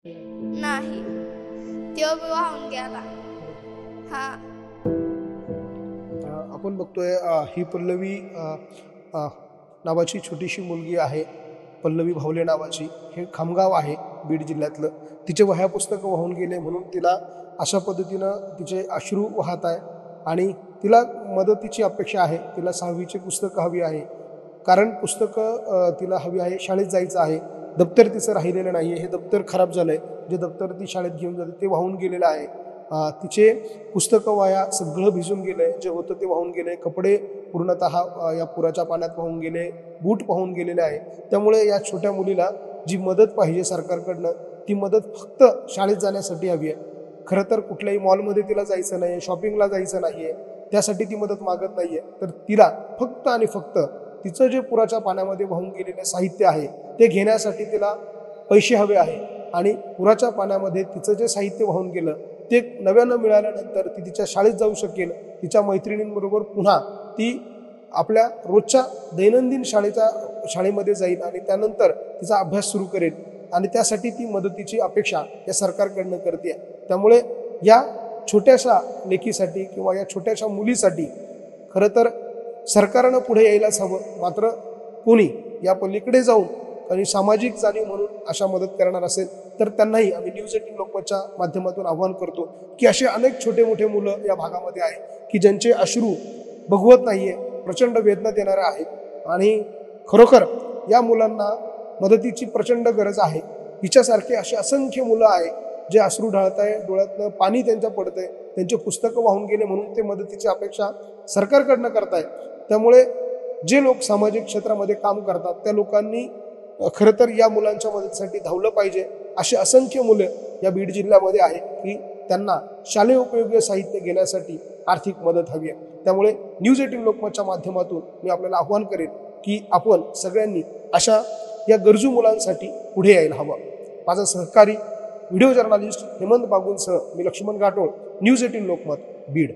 नाही, तो वाहून गेला. हा. आपण बघतोय ही पल्लवी नावाची छोटीशी मुलगी आहे, पल्लवी भावले नावाची. हे खामगाव आहे बीड जिल्ह्यातलं. तिचे वह्या पुस्तकं वाहून गेले म्हणून तिला अशा पद्धतीनं तिचे अश्रू वाहत आहे आणि तिला मदतीची अपेक्षा आहे. तिला 6वीची पुस्तकं हवी आहे, कारण पुस्तकं तिला हवी आहे. शाळेत जायचं आहे, दप्तर तिचं राहिलेलं नाही आहे. हे दप्तर खराब झालं आहे. जे दप्तर ती शाळेत घेऊन जाते ते वाहून गेलेलं आहे. तिचे पुस्तकं वाया सगळं भिजून गेलंय. जे होतं ते वाहून गेले. कपडे पूर्णतः या पुराच्या पाण्यात वाहून गेले. बूट वाहून गेलेले आहे. त्यामुळे या छोट्या मुलीला जी मदत पाहिजे सरकारकडनं, ती मदत फक्त शाळेत जाण्यासाठी हवी आहे. खरं तर कुठल्याही मॉलमध्ये तिला जायचं नाही आहे, शॉपिंगला जायचं नाही आहे, त्यासाठी ती मदत मागत नाही आहे. तर तिला फक्त आणि फक्त तिचं जे पुराच्या पाण्यामध्ये वाहून गेलेलं साहित्य आहे ते घेण्यासाठी तिला पैसे हवे आहे. आणि पुराच्या पाण्यामध्ये तिचं जे साहित्य वाहून गेलं ते नव्यानं मिळाल्यानंतर ती तिच्या शाळेत जाऊ शकेल. तिच्या मैत्रिणींबरोबर पुन्हा ती आपल्या रोजच्या दैनंदिन शाळेमध्ये जाईल आणि त्यानंतर तिचा अभ्यास सुरू करेल. आणि त्यासाठी ती मदतीची अपेक्षा या सरकारकडनं करते. त्यामुळे या छोट्याशा लेकीसाठी किंवा या छोट्याशा मुलीसाठी खरं तर सरकारनं पुढे यायलाच हवं. मात्र कोणी या पलीकडे जाऊन आणि सामाजिक जाणीव म्हणून अशा मदत करणार असेल तर त्यांनाही आम्ही न्यूज 18 लोकमतच्या माध्यमातून आवाहन करतो की असे अनेक छोटे मोठे मुलं या भागामध्ये आहे की ज्यांचे अश्रू बघवत नाहीये, प्रचंड वेदना देणारे आहे. आणि खरोखर या मुलांना मदतीची प्रचंड गरज आहे. हिच्यासारखे असे असंख्य मुलं आहे जे अश्रू ढाळत आहे, डोळ्यातनं पाणी त्यांच्या पडतंय, त्यांचे पुस्तकं वाहून गेले म्हणून ते मदतीची अपेक्षा सरकारकडनं करतायत. त्यामुळे जे लोक सामाजिक क्षेत्रामध्ये काम करतात त्या लोकांनी खरं तर या मुलांच्या मदतीसाठी धावलं पाहिजे. असे असंख्य मुलं या बीड जिल्ह्यामध्ये आहे की त्यांना शालेय उपयोगी साहित्य घेण्यासाठी आर्थिक मदत हवी आहे. त्यामुळे न्यूज 18 लोकमतच्या माध्यमातून मी आपल्याला आव्हान करेन की आपण सगळ्यांनी अशा या गरजू मुलांसाठी पुढे यायला हवं. माझा सहकारी व्हिडिओ जर्नलिस्ट हेमंत बागुलसह मी लक्ष्मण गाठोड, न्यूज 18 लोकमत, बीड.